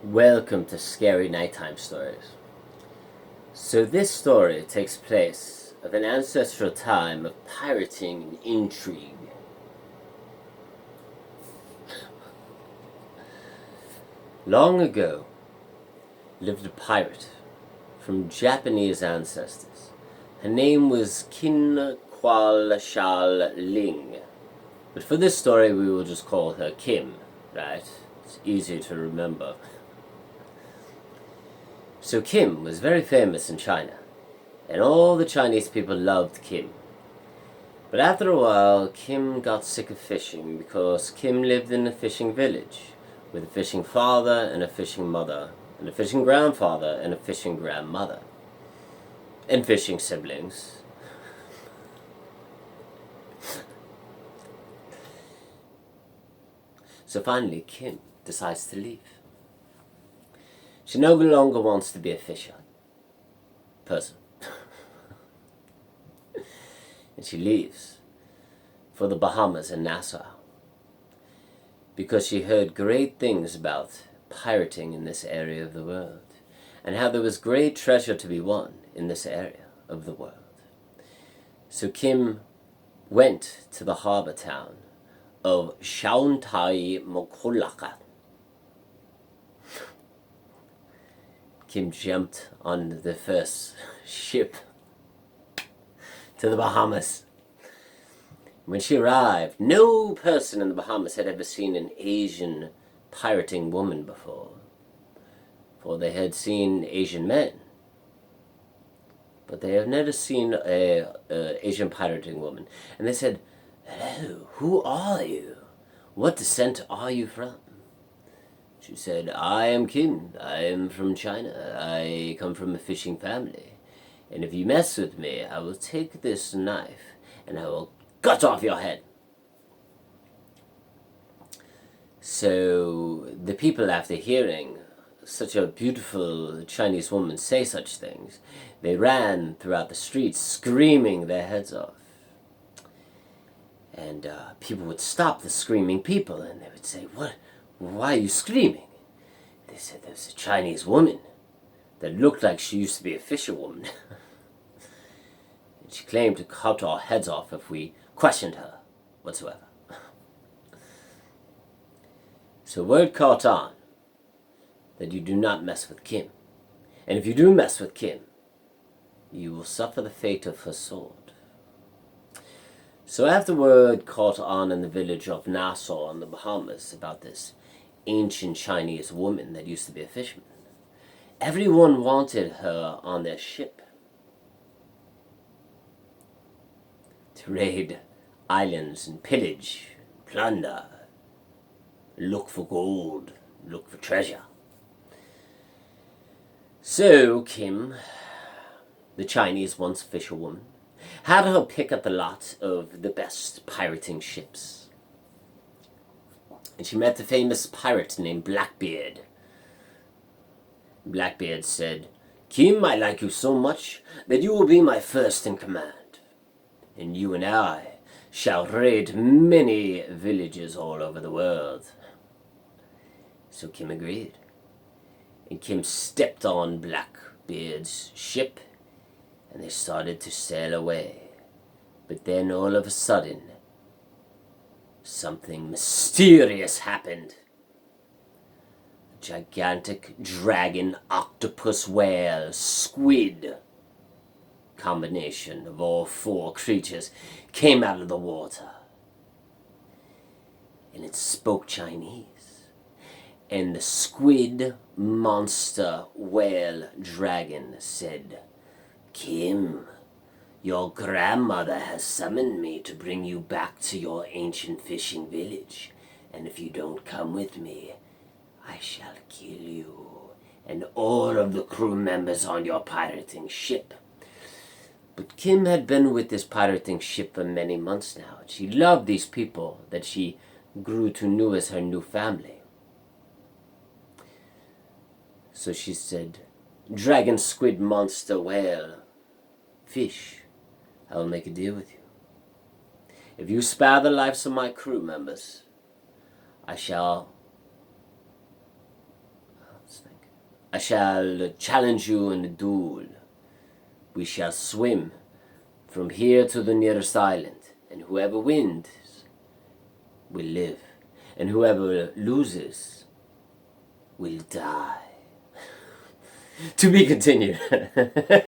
Welcome to Scary Nighttime Stories. So this story takes place of an ancestral time of pirating and intrigue. Long ago lived a pirate from Japanese ancestors. Her name was Kin Kwal Shal Ling. But for this story we will just call her Kim, right? It's easier to remember. So Kim was very famous in China, and all the Chinese people loved Kim. But after a while, Kim got sick of fishing because Kim lived in a fishing village with a fishing father and a fishing mother, and a fishing grandfather and a fishing grandmother, and fishing siblings. So finally, Kim decides to leave. She no longer wants to be a fisher person. And she leaves for the Bahamas and Nassau because she heard great things about pirating in this area of the world and how there was great treasure to be won in this area of the world. So Kim went to the harbor town of Shauntai Mokolaka. Kim jumped on the first ship to the Bahamas. When she arrived, no person in the Bahamas had ever seen an Asian pirating woman before, for they had seen Asian men, but they have never seen a Asian pirating woman. And they said, "Hello, who are you? What descent are you from?" She said, "I am Kim. I am from China. I come from a fishing family. And if you mess with me, I will take this knife and I will cut off your head." So the people, after hearing such a beautiful Chinese woman say such things, they ran throughout the streets screaming their heads off. And people would stop the screaming people and they would say, "What? Why are you screaming?" They said, "There's a Chinese woman that looked like she used to be a fisherwoman." And she claimed to cut our heads off if we questioned her whatsoever. So word caught on that you do not mess with Kim. And if you do mess with Kim, you will suffer the fate of her sword. So after word caught on in the village of Nassau on the Bahamas about this ancient Chinese woman that used to be a fisherman, everyone wanted her on their ship to raid islands and pillage, plunder, look for gold, look for treasure. So Kim, the Chinese once fisherwoman, had her pick at the lot of the best pirating ships. And she met the famous pirate named Blackbeard. Blackbeard said, "Kim, I like you so much that you will be my first in command. And you and I shall raid many villages all over the world." So Kim agreed. And Kim stepped on Blackbeard's ship and they started to sail away. But then all of a sudden, something mysterious happened. A gigantic dragon, octopus, whale, squid combination of all four creatures came out of the water. And it spoke Chinese. And the squid monster whale dragon said, "Kim, your grandmother has summoned me to bring you back to your ancient fishing village. And if you don't come with me, I shall kill you and all of the crew members on your pirating ship." But Kim had been with this pirating ship for many months now, and she loved these people that she grew to know as her new family. So she said, "Dragon, squid, monster, whale, fish, I will make a deal with you. If you spare the lives of my crew members, I shall I shall challenge you in a duel. We shall swim from here to the nearest island, and whoever wins will live, and whoever loses will die. To be continued.